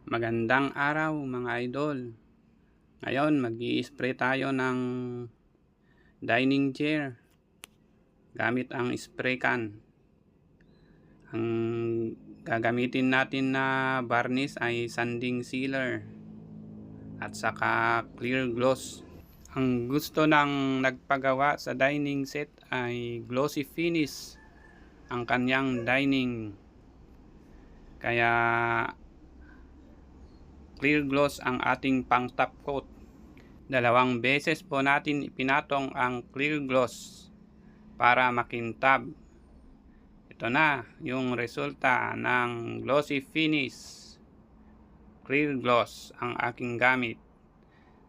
Magandang araw mga idol. Ngayon mag-i-spray tayo ng dining chair gamit ang spray can. Ang gagamitin natin na varnish ay sanding sealer at saka clear gloss. Ang gusto ng nagpagawa sa dining set ay glossy finish ang kanyang dining, kaya clear gloss ang ating pang top coat. 2 beses po natin ipinatong ang clear gloss para makintab. Ito na yung resulta ng glossy finish. Clear gloss ang aking gamit.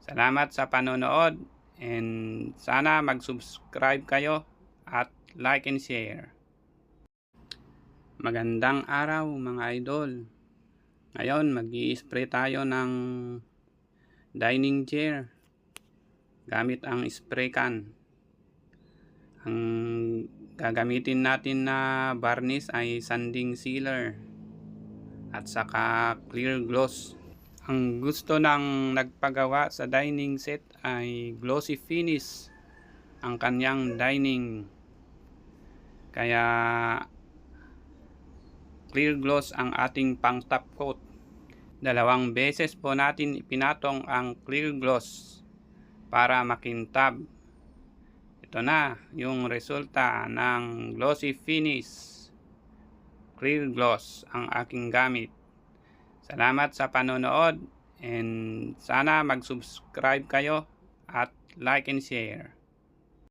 Salamat sa panonood and sana mag-subscribe kayo at like and share. Magandang araw mga idol. Ngayon mag-i-spray tayo ng dining chair gamit ang spray can. Ang gagamitin natin na varnish ay sanding sealer at saka clear gloss. Ang gusto ng nagpagawa sa dining set ay glossy finish ang kanyang dining, kaya clear gloss ang ating pang top coat. 2 beses po natin ipinatong ang clear gloss para makintab. Ito na yung resulta ng glossy finish. Clear gloss ang aking gamit. Salamat sa panonood and sana mag-subscribe kayo at like and share.